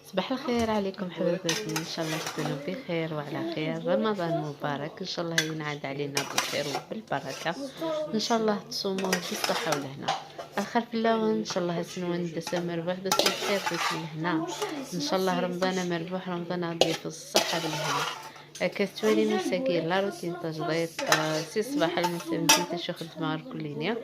صباح الخير عليكم حبيباتي، ان شاء الله تكونوا بخير وعلى خير. رمضان مبارك، ان شاء الله ينعاد علينا بالخير وبالبركه. ان شاء الله تصوموه بالصحه والهنا. الخير في الله، وان شاء الله سنوان دسا مربوح دس الخير دس الهنا. ان شاء الله رمضان مربوح، رمضان غادي في الصحه بالهنا. كتولي مساكين لا روتين تجديد سي صباح المسا بديت شو خدمة كلينيا.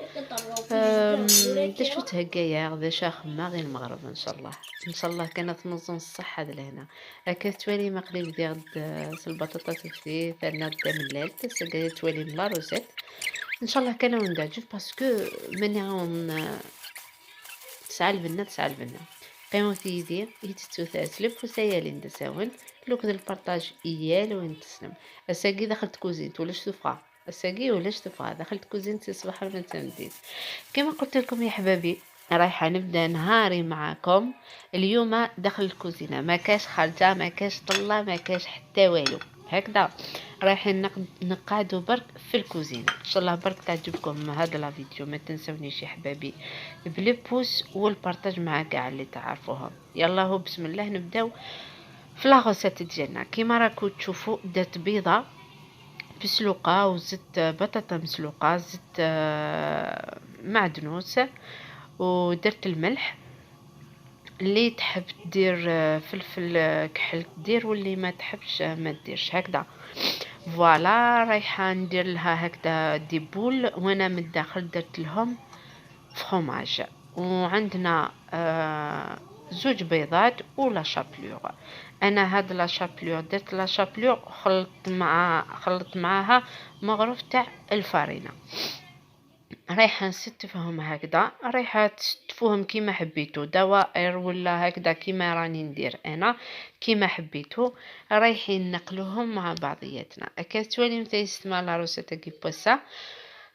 دا شو تهكايا غدا شا خما غير المغرب ان شاء الله. ان شاء الله كانت تنظم الصحه د لهنا. كتولي مقلي بدي غد البطاطا تفتي ثنا دا ملال تسقى تولي من لا روسيت. ان شاء الله كانوا ندعجو باسكو ماني غون تسعى البنات تسعى البنات قيمو في يدي يتتوثاس لف وسيالي ندساون لوك ذا البارطاج ايال وين تسلم. اساقي دخلت كوزينت ولاش تفقع اساقي ولاش تفقع دخلت كوزينت صباح ما تمديت. كما قلت لكم يا حبابي، رايحه نبدا نهاري معاكم اليوم داخل الكوزينه. ما كاش خارجه، ما كاش طله، ما كاش حتى والو هكذا. رايحين نقعدوا برك في الكوزينه. ان شاء الله برك تعجبكم هذا لا فيديو. ما تنسونيش يا حبابي بلي بوس والبارطاج مع كاع اللي تعرفوهم. يلا هو بسم الله نبداو في لاغوسيت ديالنا. كيما راكو تشوفوا درت بيضه مسلوقه وزدت بطاطا مسلوقه، زدت معدنوس ودرت الملح. اللي تحب دير فلفل كحل دير، واللي ما تحبش ما ديرش هكذا. فوالا رايحه ندير لها هكذا دي بول، وانا من الداخل درت لهم فروماج. وعندنا زوج بيضات ولا شابلور. انا هاد لا شابلور درت لا شابلور خلطت معاها مغروف تاع الفارينه. رايحه نستفهم هكذا، رايحه تستفوهم كيما حبيتو، دوائر ولا هكذا كيما راني ندير انا كيما حبيتو. رايحين نقلوهم مع بعضياتنا. كتولي متيستما لا روسيتا كي بوسا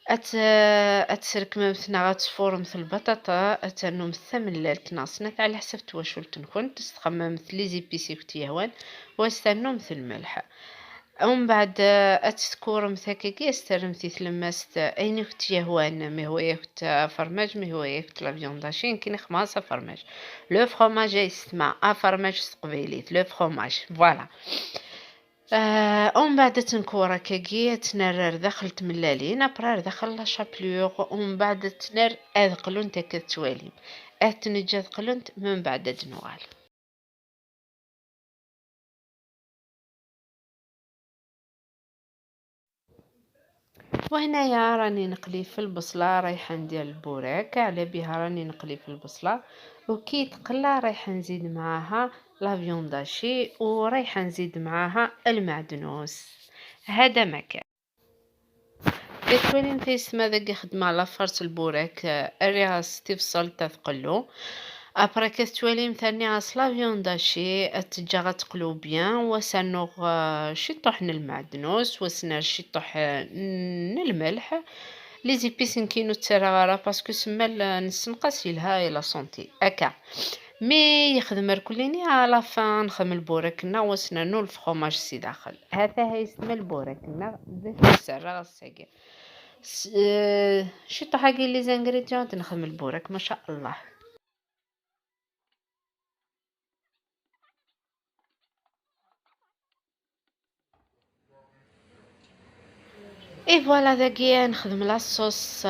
اتسرك مثلا غتصفور مثل البطاطا اتنو مثل تناصنت على حسب تواشول تنكون تستخمم مثل لي زيبيسي كتيهوان واستنو مثل الملح. ومن بعد اتذكر مثاكي استرمتي تلمست اين كنت يهوان مي هو يكت فرماج مي هو يكت لا فيونداشين كي نخماصه فرماج. لو فرماج يسمع فرماج قبيليت لو فرماج فوالا. ومن بعد تنكورا كاكي تنرر دخلت ملالين ابرار دخل لا شابلور. ومن بعد تنر اذقلون تكتوالي اتنجا ذقلون من بعد دنوال. وهنايا راني نقلي في البصله، رايحه ندير البوراك على بها راني نقلي في البصله. وكي تقلى رايحه نزيد معاها لا فيونداشي ورايحه نزيد معاها المعدنوس. هذا مكان كتولي نفيس ماذا خدمه على فرط البوراك اريها ستيفصل تثقلو. ابرا كتولي مثاني عصلا فيونداشي تجا غتقلو بيان وسنوغ شي طحن المعدنوس وسنا شي طحن الملح. لي زيبيس كينو تسرا باسكو سما نسنقاسي لها الى سونتي اكا. مي يخدم ركليني على فان نخدم البوراكنا وسنا نو الفخوماج سي داخل. هذا هي اسم البوراكنا زيت السرا الساقي. شي طحاقي لي زانغريديونت نخدم البوراك ما شاء الله. اي فوالا داكيا نخدم لاصوص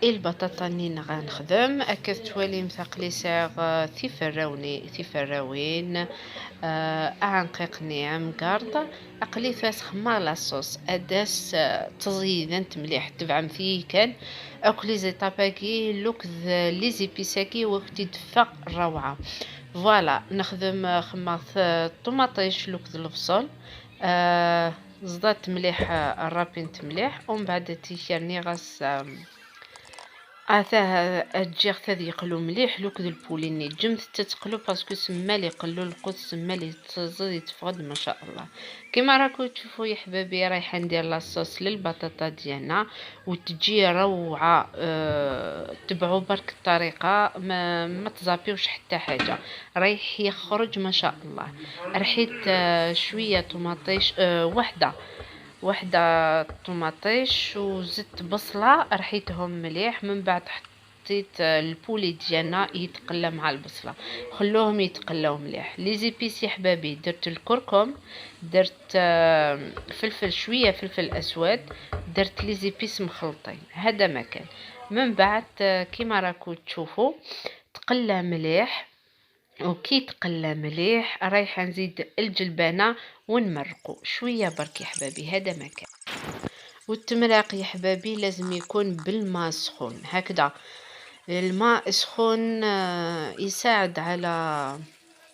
البطاطا ني غنخدم اكد توالي مثقلي ساغ ثيفراوين عنقيق ناعم كارد اقلي فاس خمار لاصوص اداس تزيدنت مليح تبع فيه كان اكلي زي طاباكي لوك لي زيبيساكي وقت يدفق روعه. فوالا نخدم خماط طوماطيش لوك البصل زدت مليح الرابينت مليح. ومن بعد تيشرني غاس تجي ثادي يقلو مليح لوك ذو البوليني جمت تتقلو باسكو سما لي يقلو القدس سما لي تزيد يتفقد ما شاء الله. كما راكو تشوفوا يا حبابي رايحه ندير لاصوص للبطاطا ديالنا وتجي روعه. تبعوا برك الطريقه ما تزابيوش حتى حاجه رايح يخرج ما شاء الله. رحيت شويه طماطيش وحده طماطيش وزدت بصله رحيتهم مليح. من بعد حطيت البولي ديالنا يتقلى مع البصله، خلوهم يتقلاو مليح. لي زيبيس يا حبابي، درت الكركم، درت فلفل، شويه فلفل اسود، درت لي زيبيس مخلطين، هذا ما كان. من بعد كيما راكم تشوفوا تقلى مليح، وكي تقلى مليح رايحه نزيد الجلبانه ونمرقو شويه برك يا حبابي، هذا ما كان. والتمراق يا حبابي لازم يكون بالماء سخون هكذا. الماء سخون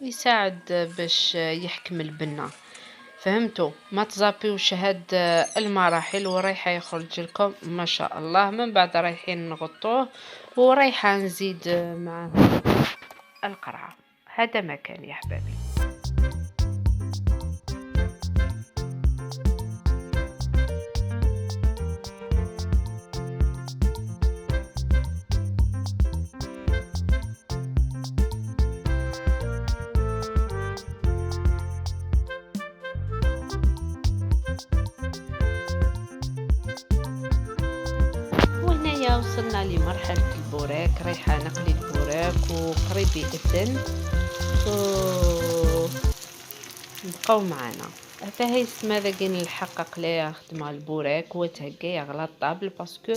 يساعد باش يحكم البنة، فهمتوا؟ ما تزابيوش هاد المراحل ورايحه يخرج لكم ما شاء الله. من بعد رايحين نغطوه ورايحه نزيد معاه القرعه، هذا ما كان يا حبابي. وهنايا وصلنا لمرحلة البوراك، رايحة نقلي البوراك وقريب يأذن، بقاو معانا. فهي ماذا كاين نحقق ليها خدمة البوراك هو تهكايا على الطابل باسكو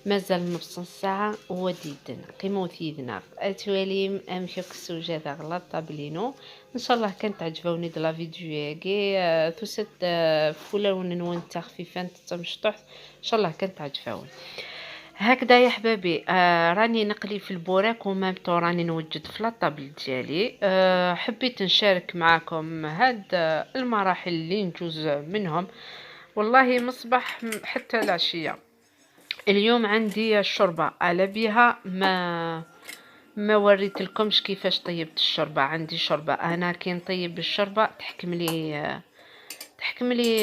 مازال نص ساعة وديدنا قيمو ثيدنا اتوالي امشيو كسوجة على الطابلينو. ان شاء الله كانت عجبوني د لا فيديو هاكي ثوست فولون نون تخفيفا تمشطح، ان شاء الله كانت عجبوني هكذا يا حبابي. راني نقلي في البوراك ومامتو راني نوجد في لاطابل ديالي. حبيت نشارك معكم هاد المراحل اللي نجوز منهم والله مصبح حتى العشيه. اليوم عندي الشوربه على بها ما وريت لكمش كيفاش طيبت الشوربه. عندي شوربه انا كي نطيب الشوربه تحكم لي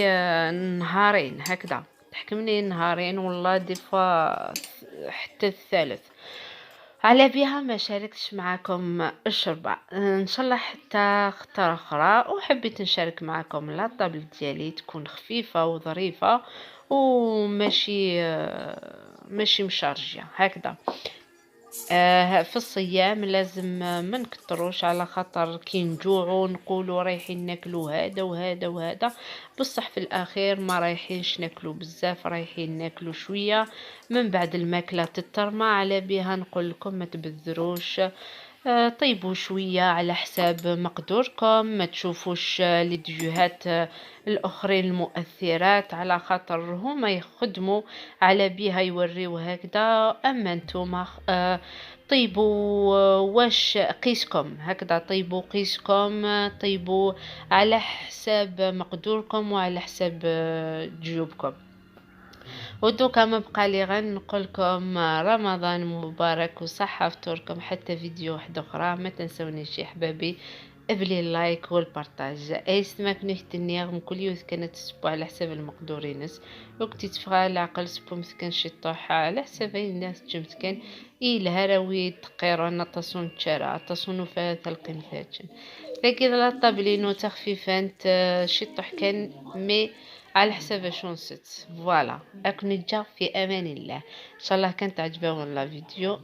نهارين هكذا، تحكم لي نهارين والله ديفا حتى الثالث. على بها ما شاركتش معكم الشوربه ان شاء الله حتى خطره اخرى، وحبيت نشارك معكم لا طابل ديالي تكون خفيفه وظريفه وماشي ماشي مشارجيه هكذا. في الصيام لازم ما نكتروش على خاطر كي نجوعوا نقولوا رايحين ناكلوا هذا وهذا وهذا، بصح في الاخير ما رايحينش ناكلوا بزاف، رايحين ناكلوا شويه من بعد الماكله تترمى. على بها نقول لكم ما تبذروش، طيبوا شويه على حساب مقدوركم، ما تشوفوش لي فيديوهات الاخرين المؤثرات على خاطر هما يخدموا على بها يوريو هكذا. اما نتوما طيبوا واش قيسكم هكذا، طيبوا قيسكم، طيبوا على حساب مقدوركم وعلى حساب جيوبكم. ودوكا ما بقى لي غير نقول لكم رمضان مبارك وصحه فطوركم حتى فيديو واحد اخرى. ما تنسونيش يا حبابي ابلي اللايك والبارطاج. اي سماك نهتني كل يوم كانت تسبوا على حساب المقدورينس وقتي تفغى العقل سبو مسكن شي طوح على حساب الناس جمت كان الهراوي تقيرون تصون تشارع تصون فات القمثات لكن لا طابلينو تخفيفات شي طوح كان مي على حساب شو نسيت. فوالا اكن نجا في امان الله. ان شاء الله كانت عجبكم لا فيديو.